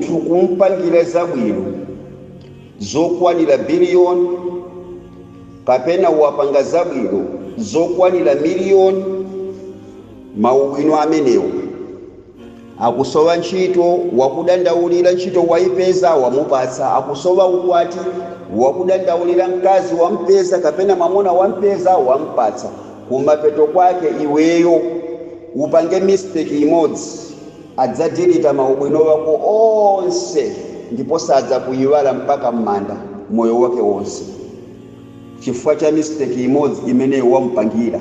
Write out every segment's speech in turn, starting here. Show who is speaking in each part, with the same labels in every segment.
Speaker 1: muntu kumpangira zabwino zokwanira biliyoni kapena wapanga zabwino zokwanira miliyoni, maubwino amenewo akusowa ntchito, wakudandaulira ntchito waipeza wamupatsa, akusowa ukwati wakudandaulira mkazi wampeza kapena mwamuna wampeza wampatsa, kumapeto kwake iweyo upange mistake imodzi adzadilita maubwino wako onse ndipo sadza kuyiwala mpaka m'manda moyo wake wonse, chifukwa cha mistake imodzi imene wampangira.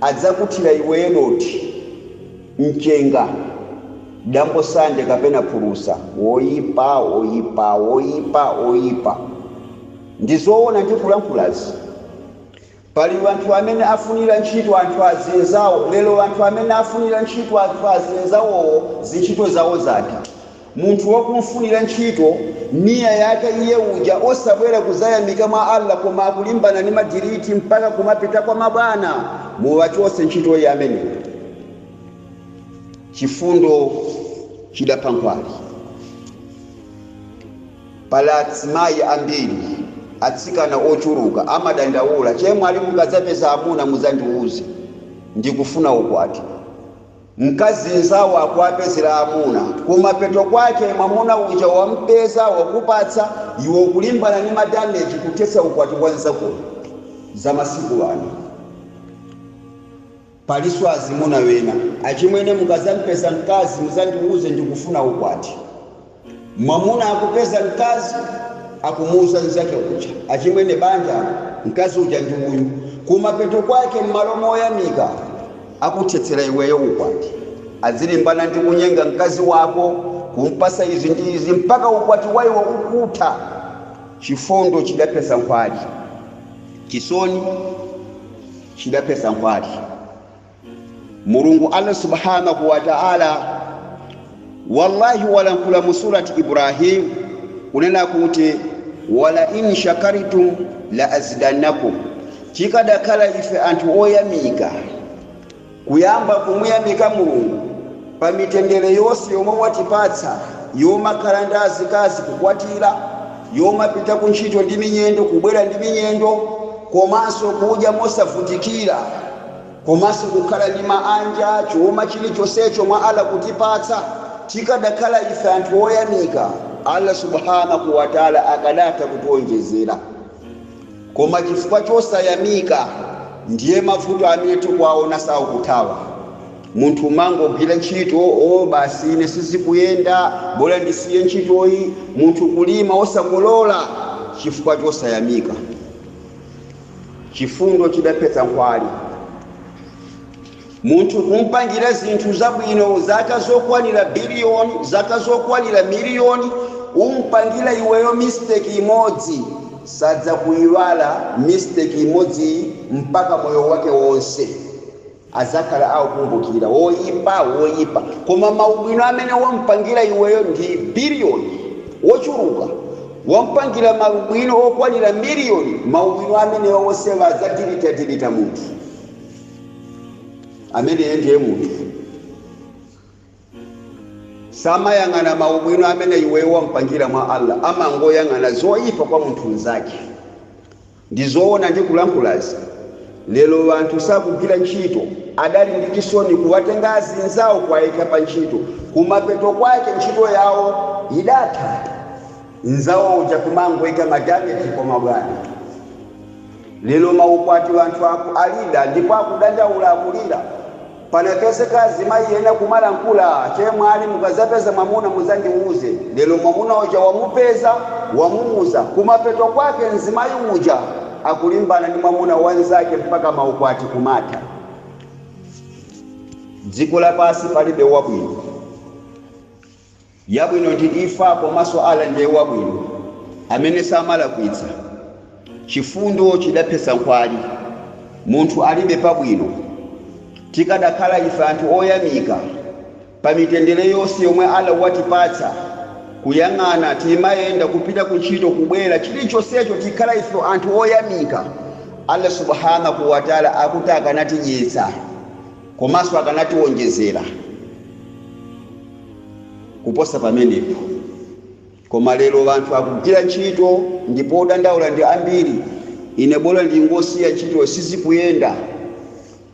Speaker 1: Adzakuthira iweyo doti, mchenga, dambo sande kapena phulusa, woyipa woyipa woyipa woyipa. Ndizoona ndikulankhulazi. Pali wanthu amene afunira ntchito anthu azinzawo, lero wanthu amene afunira ntchito anthu azinzawo zintchito zawo zake. Munthu wakumfunira ntchito nia yake iye uja osabwera kuzayamika mwa Allah koma akulimbana ni madiriti mpaka kumapita kwa mabwana muwachose ntchito ya amene. Chifundo chidapha nkhwali. Pala atsimayi ambiri atsikana ochuluka amadandaula chemwe ali mukadzapeza amuna muzandiuze ndikufuna ukwati. Mkazi nzawo akwapezera amuna kumapeto kwake mwamuna uja wampeza wakupatsa iwo kulimbana ni madameji kutesa ukwati wanzako za masiku ano. Paliso azimuna wena achimwene mukazampeza mkazi muzandiuze ndikufuna ukwati. Mwamuna akupeza mkazi akumuuza nzake uja achimwene banja mkazi uja ndi uyu, kumapeto kwake mmalomo oyamika akutetsera iweyo ukwati. Azilimbana ndi kunyenga mkazi wako kumpasa izi ndizi mpaka ukwati waiwo ukuta. Chifundo chidapesa nkhwali, chisoni chidapesa nkhwali. Mulungu Allah subhanahu wa ta'ala wallahi walankula mu surati Ibrahim kunena kuti wala in shakaritum la azidannakum. Chikadakhala ife anthu oyamika kuyamba kumuyamika Mulungu pa mitendere yonse yomwe watipatsa, yomakhala ndi azikazi kukwatira, yomapita ku ntchito ndi minyendo kubwera ndi minyendo, komanso kudya mosavutikira, komanso kukhala ndi maanja, chuma chilichonsecho mwa Allah kutipatsa. Chikadakhala ife anthu oyamika Allah subhanahu wa ta'ala akadata kutiwonjezera, koma chifukwa chosayamika ndiye mavuto amene tikwaona sawa kuthawa. Munthu mangogwira ntchito basi ine sizikuyenda bora ndisiye ntchitoyi, munthu kulima osakolola chifukwa chosayamika. Chifundo chidapesa nkhwali. Munthu kumpangira zinthu zabwino zaka zokwanira biliyoni, zaka zokwanira miliyoni, umpangira iweyo mistake imodzi sadza kuyiwala mistake imodzi mpaka moyo wake wonse. Azakhala akukumbukira woyipa woyipa, koma maubwino amene wampangira iweyo ndi biliyoni wochuluka. Wampangira maubwino okwanira miliyoni, maubwino amene wonse azadilita munthu amene ndiye munthu. Samayang'ana maubwino amene iweyo wampangira mwa Allah, amangoyang'ana zoyipa kwa munthu nzake. Ndizoona ndikulankhulazi. Lelo wanthu sakugwira ntchito adali ndi chisoni kuwatenga azinzawo kwayika pa ntchito, kumapeto kwake ntchito yawo idatha, nzawo uja kumangoyika madameji kwa mabwana. Lelo maukwati wanthu ako alida ndipo akudandaula akulira. Panapezeka azimayi yena kumalankhula chemwe ali mukazapeza mwamuna muzandiuze. Lelo mwamuna uja wamupeza wamuuza, kumapeto kwake mzimayi uja akulimbana ni mwamuna wanzake mpaka maukwati kumata. Dziko lapasi palibe wabwino. Yabwino ndi ifa komanso Allah ndiye wabwino amene samala kuitsa. Chifundo chidapesa nkhwali. Munthu alibe pabwino. Tikadakhala ife anthu oyamika pa mitendere yonse yomwe Allah watipatsa, kuyang'ana timayenda kupita ku ntchito kubwera chilichonsecho tikhala ife anthu oyamika, Allah subhanahu wa ta'ala akuti akanatidyetsa komanso akanatiwonjezera. kuposa pamenepo. Koma lero vanthu akugwira ntchito ndipo odandaula ndi ambiri. Ine bora ndingosiya ntchito sizikuyenda,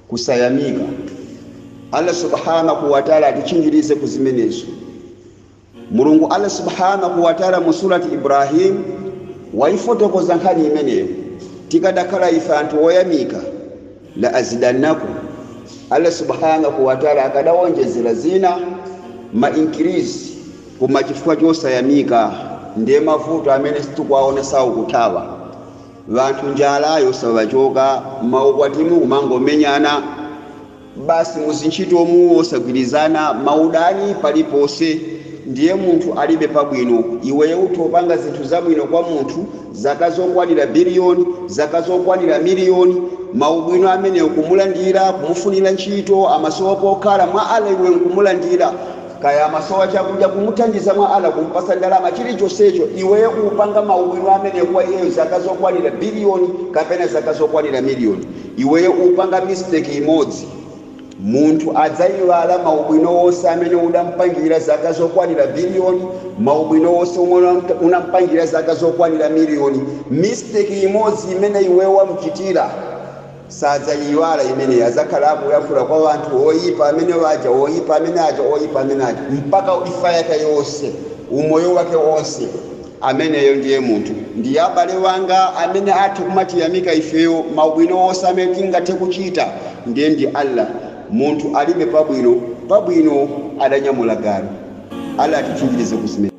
Speaker 1: kusayamika. Allah subhanahu wa ta'ala atichingirize kuzimenezo. Mulungu Allah subhanahu wa ta'ala mu surati Ibrahim waifotokoza nkhani imeneyo. Tikadakhala ife anthu oyamika la azidannakum, Allah subhanahu wa ta'ala akadawonjezera zina ma increase koma chifukwa chosayamika ndiye mavuto amene situkwaona sawu kuthawa. Vanthu njalayo sawachoka, maukwatimu kumangomenyana, basi muzintchito mu osagwirizana, maudani palipose, ndiye munthu alibe pabwino. Iweyo utopanga zinthu zabwino kwa munthu zakazokwanira biliyoni, zakazokwanira miliyoni, maubwino amene ukumulandira kumufunira ntchito, amasowa pokhala mwa Allah iwe nkumulandira, kaya amasowa chakudya kumuthandiza mwa Allah kumpasa ndalama, chilichonsecho iweyo upanga maubwino amene kwa iyeyo zakazokwanira biliyoni kapena zakazokwanira miliyoni. Iweyo upanga mistake imodzi, munthu adzayiwala maubwino wose amene udampangira zakazokwanira biliyoni, maubwino wose unampangira zakazokwanira miliyoni. Mistake imodzi imene iweyo wamuchitira sadzayiwala imene yazakhala akuyafula kwa vanthu oyipa amene waja, oyipa amene aja, oyipa amene aja, mpaka ifa yake yonse, umoyo wake wonse. Ameneyo ndiye munthu. Ndiye abale wanga amene athe kumatiyamika ifeyo maubwino wonse amene tingathe kuchita ndiye ndi Allah. Munthu alibe pabwino adanyamula gari. Allah atichingirize kuzimene.